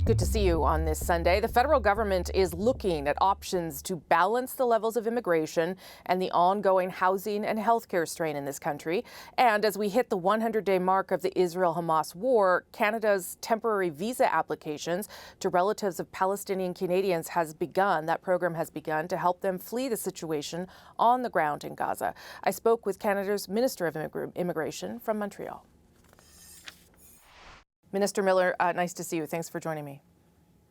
Good to see you on this Sunday. The federal government is looking at options to balance the levels of immigration and the ongoing housing and healthcare strain in this country. And as we hit the 100-day mark of the Israel-Hamas war, Canada's temporary visa applications to relatives of Palestinian Canadians has begun. That program has begun to help them flee the situation on the ground in Gaza. I spoke with Canada's Minister of Immigration from Montreal. Minister Miller, nice to see you. Thanks for joining me.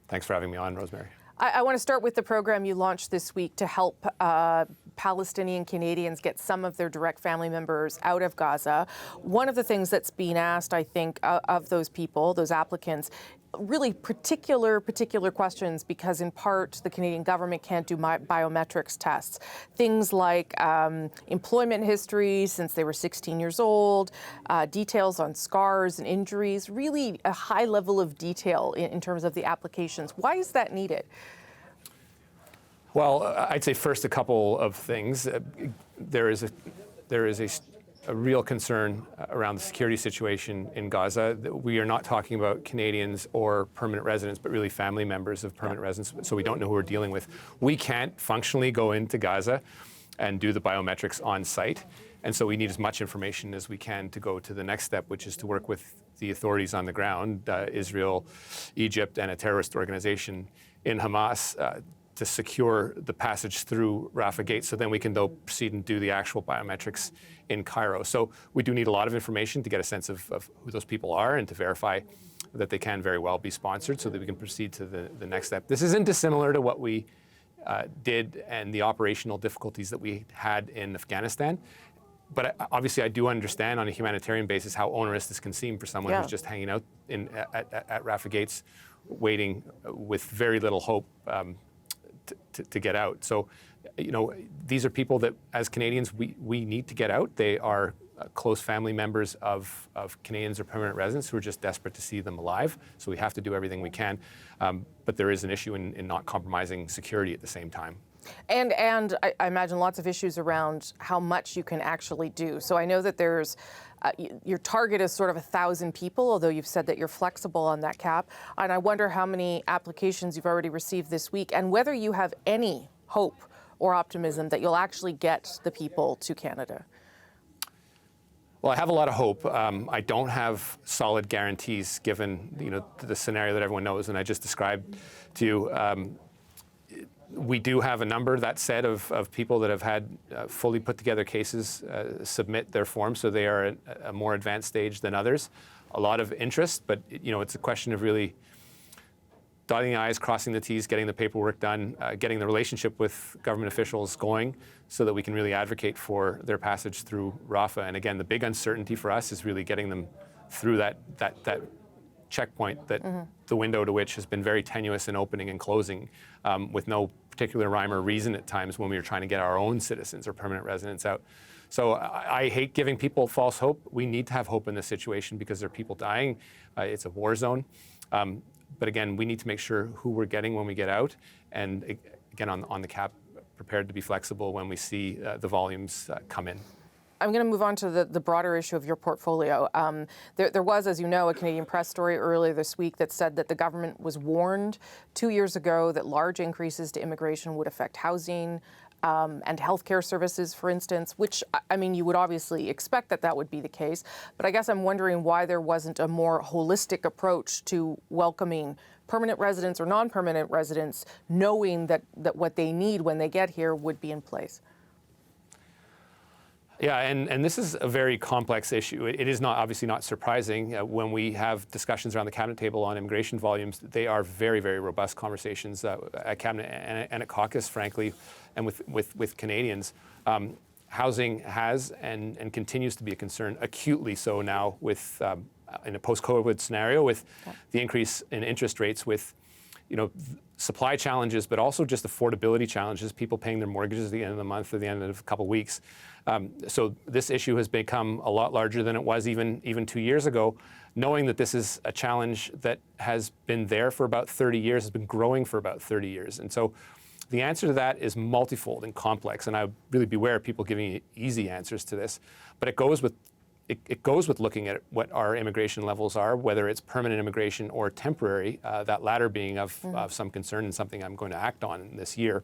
Thanks for having me on, Rosemary. I want to start with the program you launched this week to help Palestinian Canadians get some of their direct family members out of Gaza. One of the things that's being asked, I think, of those people, those applicants, really particular questions, because in part the Canadian government can't do biometrics tests. Things like employment history since they were 16 years old, details on scars and injuries, really a high level of detail in terms of the applications. Why is that needed? Well, I'd say first a couple of things. There is a real concern around the security situation in Gaza. We are not talking about Canadians or permanent residents, but really family members of permanent residents, so we don't know who we're dealing with. We can't functionally go into Gaza and do the biometrics on site, and so we need as much information as we can to go to the next step, which is to work with the authorities on the ground, Israel, Egypt, and a terrorist organization in Hamas, to secure the passage through Rafah Gate, so then we can proceed and do the actual biometrics in Cairo. So we do need a lot of information to get a sense of who those people are and to verify that they can very well be sponsored so that we can proceed to the next step. This isn't dissimilar to what we did and the operational difficulties that we had in Afghanistan. But obviously I do understand on a humanitarian basis how onerous this can seem for someone who's just hanging out at Rafah Gates waiting with very little hope to get out. So, you know, these are people that, as Canadians, we need to get out. They are close family members of Canadians or permanent residents who are just desperate to see them alive. So we have to do everything we can. But there is an issue in not compromising security at the same time. And I imagine lots of issues around how much you can actually do. So I know that there's your target is sort of 1,000 people, although you've said that you're flexible on that cap. And I wonder how many applications you've already received this week and whether you have any hope or optimism that you'll actually get the people to Canada. Well, I have a lot of hope. I don't have solid guarantees given, you know, the scenario that everyone knows and I just described to you. We do have a number, that said, of people that have had fully put together cases submit their forms, so they are at a more advanced stage than others. A lot of interest, but you know, it's a question of really dotting the I's, crossing the T's, getting the paperwork done, getting the relationship with government officials going so that we can really advocate for their passage through Rafah. And again, the big uncertainty for us is really getting them through that checkpoint, that the window to which has been very tenuous in opening and closing with no particular rhyme or reason at times when we were trying to get our own citizens or permanent residents out. So I hate giving people false hope. We need to have hope in this situation because there are people dying. It's a war zone. But again, we need to make sure who we're getting when we get out. And again, on the cap, prepared to be flexible when we see the volumes come in. I'm going to move on to the broader issue of your portfolio. There was, as you know, a Canadian press story earlier this week that said that the government was warned 2 years ago that large increases to immigration would affect housing and healthcare services, for instance, which, I mean, you would obviously expect that would be the case. But I guess I'm wondering why there wasn't a more holistic approach to welcoming permanent residents or non-permanent residents, knowing that what they need when they get here would be in place. Yeah, and this is a very complex issue. It is not obviously not surprising when we have discussions around the cabinet table on immigration volumes. They are very, very robust conversations at cabinet and at caucus, frankly, and with Canadians. Housing has and continues to be a concern, acutely so now with in a post-COVID scenario with the increase in interest rates, with supply challenges, but also just affordability challenges, people paying their mortgages at the end of the month or the end of a couple of weeks. So this issue has become a lot larger than it was even 2 years ago, knowing that this is a challenge that has been there for about 30 years, has been growing for about 30 years. And so the answer to that is multifold and complex, and I would really beware of people giving you easy answers to this. But it goes with it goes with looking at what our immigration levels are, whether it's permanent immigration or temporary, that latter being of some concern and something I'm going to act on this year,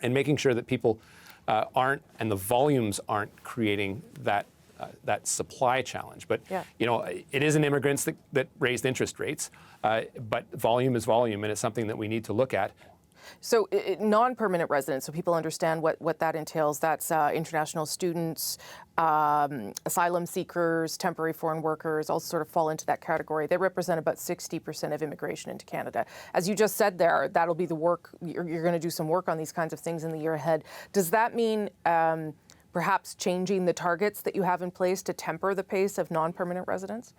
and making sure that people aren't, and the volumes aren't creating that supply challenge. But it isn't immigrants that raised interest rates, but volume is volume, and it's something that we need to look at. So non-permanent residents, so people understand what that entails, that's international students, asylum seekers, temporary foreign workers, all sort of fall into that category. They represent about 60% of immigration into Canada. As you just said there, that'll be the work, you're going to do some work on these kinds of things in the year ahead. Does that mean perhaps changing the targets that you have in place to temper the pace of non-permanent residents?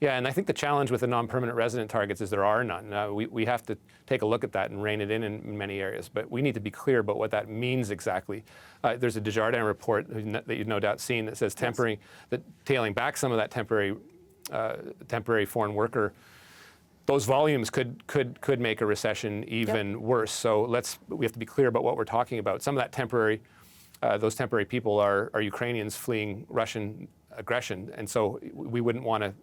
Yeah, and I think the challenge with the non-permanent resident targets is there are none. We have to take a look at that and rein it in many areas, but we need to be clear about what that means exactly. There's a Desjardins report that you've no doubt seen that says tailing back some of that temporary foreign worker, those volumes could make a recession even worse. So we have to be clear about what we're talking about. Some of that those temporary people are Ukrainians fleeing Russian aggression, and so we wouldn't want to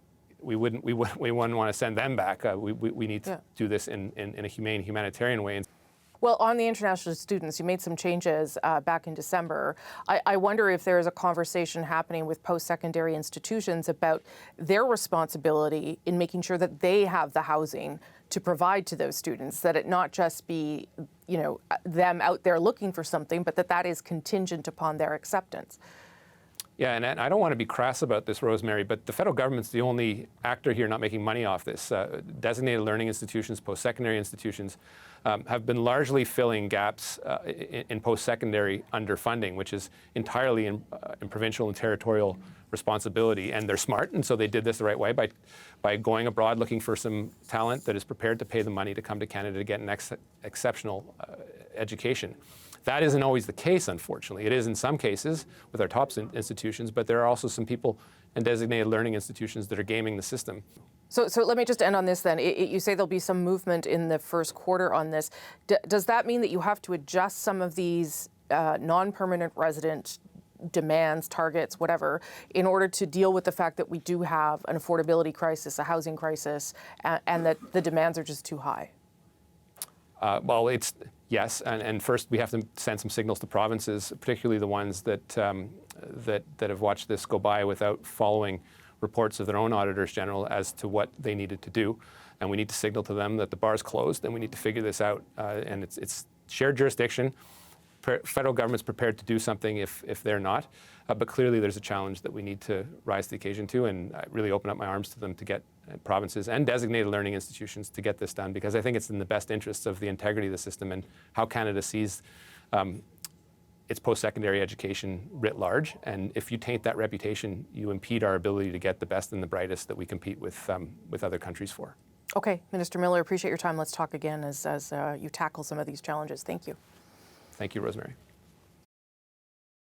send them back. We need to do this in a humane, humanitarian way. Well, on the international students, you made some changes back in December. I wonder if there is a conversation happening with post-secondary institutions about their responsibility in making sure that they have the housing to provide to those students, that it not just be, them out there looking for something, but that is contingent upon their acceptance. Yeah, and I don't want to be crass about this, Rosemary, but the federal government's the only actor here not making money off this. Designated learning institutions, post-secondary institutions have been largely filling gaps in post-secondary underfunding, which is entirely in provincial and territorial responsibility. And they're smart, and so they did this the right way by going abroad, looking for some talent that is prepared to pay the money to come to Canada to get an exceptional education. That isn't always the case, unfortunately. It is in some cases with our top institutions, but there are also some people in designated learning institutions that are gaming the system. So let me just end on this then. You say there'll be some movement in the first quarter on this. Does that mean that you have to adjust some of these non-permanent resident demands, targets, whatever, in order to deal with the fact that we do have an affordability crisis, a housing crisis, and that the demands are just too high? Well, yes, and first we have to send some signals to provinces, particularly the ones that have watched this go by without following reports of their own auditors general as to what they needed to do, and we need to signal to them that the bar's closed and we need to figure this out. And it's shared jurisdiction. Federal government's prepared to do something if they're not, but clearly there's a challenge that we need to rise to the occasion to, and I really open up my arms to them to get provinces and designated learning institutions to get this done, because I think it's in the best interests of the integrity of the system and how Canada sees its post-secondary education writ large. And if you taint that reputation, you impede our ability to get the best and the brightest that we compete with other countries for. Okay, Minister Miller, appreciate your time. Let's talk again as you tackle some of these challenges. Thank you. Thank you, Rosemary.